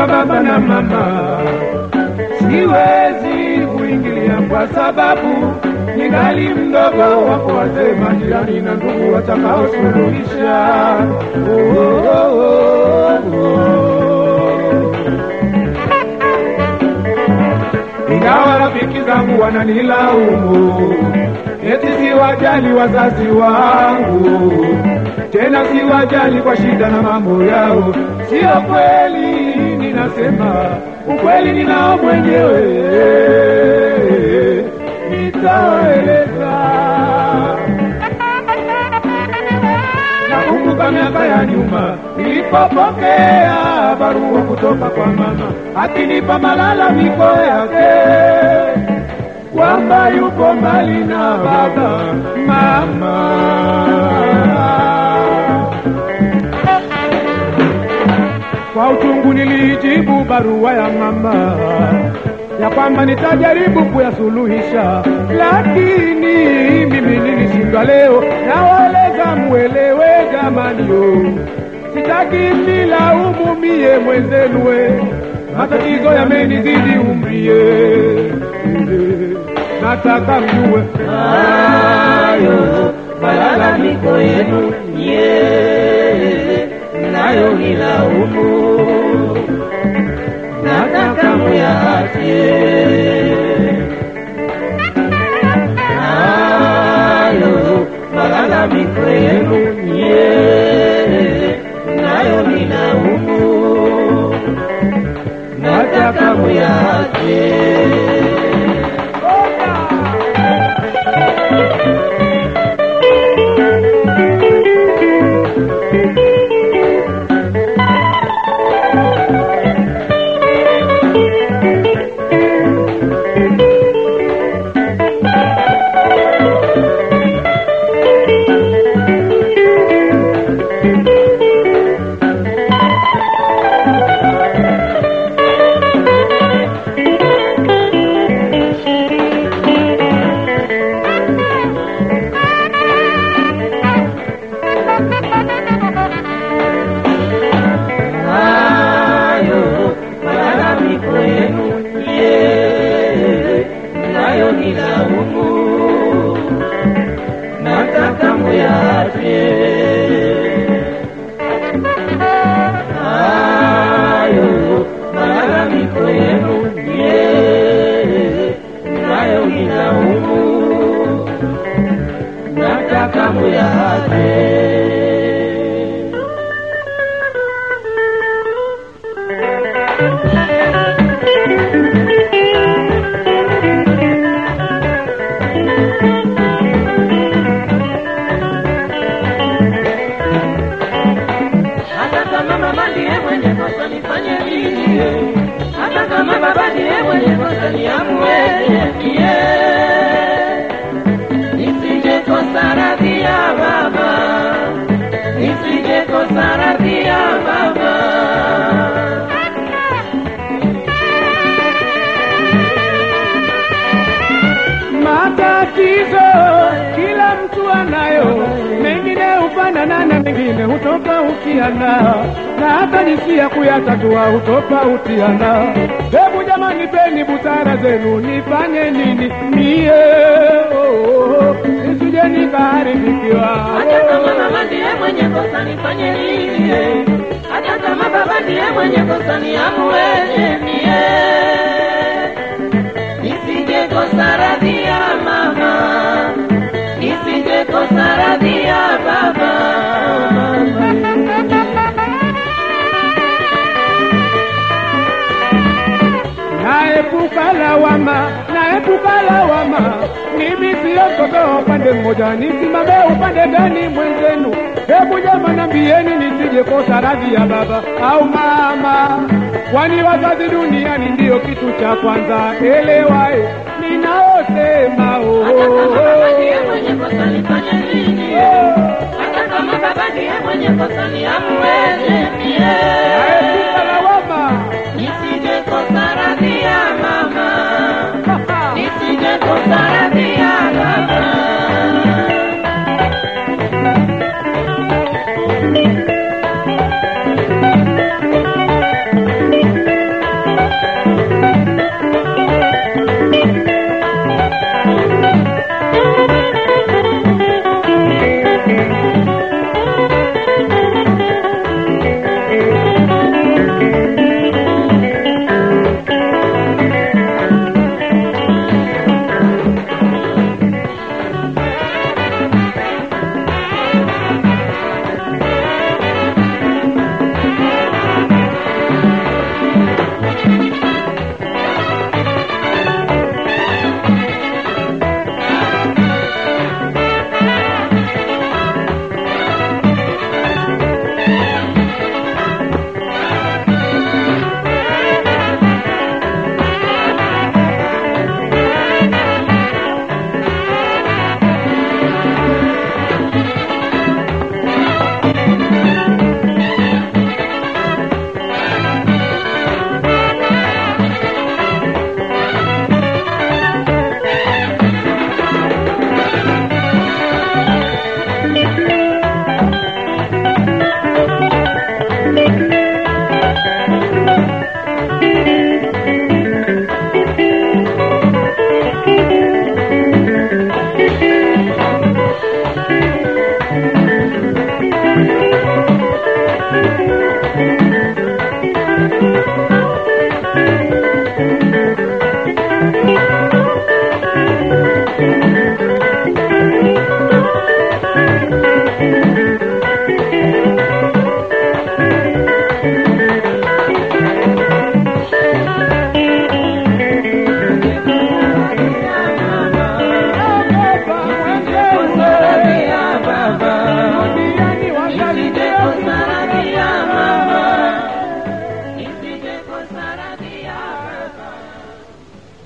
Baba na mama siwezi kuingilia kwa sababu ningali mdogo, wako wazee majirani na ndugu watakao suluhisha. Ingawa rafiki zangu wananilaumu eti siwajali wazazi wangu, tena siwajali kwa shida na mambo yao, sio kweli. Ninasema ukweli ninao mwenyewe, nitaeleza. Nakumbuka miaka ya nyuma nilipopokea barua kutoka kwa mama akinipa malalamiko yake kwamba yuko mbali na baba mama. Kwa uchungu nilijibu barua ya mama ya kwamba nitajaribu kuyasuluhisha, lakini mimi nilishindwa. Leo nawaeleza muelewe jamani, sitaki nilaumu mie mwenzenu, matatizo yamenizidi umrie, nataka mjue hayo malalamiko yenu nayo nilaumu, nataka muyaache. Hayo malalamiko yenu nayo nilaumu, nataka muyaache. Matatizo kila mtu anayo, mengine ufanana na mengine hutofautiana, na hata jinsi ya kuyatatua hutofautiana. Hebu jamani, peni busara zenu, nifanye nini mie nisije nikaharibikiwa? Hata kama mama ndiye mwenye kosa nifanye nini? Hata kama baba ndiye mwenye kosa niamueje mie? Nisije kosa radhi ya mama, nisije kosa radhi ya baba. Naepuka lawama, mimi sio mtoto upande mmoja, nisimame upande gani mwenzenu? Hebu jamani ambieni nisije kosa radhi ya baba au mama, kwani wazazi duniani ndio kitu cha kwanza. Elewae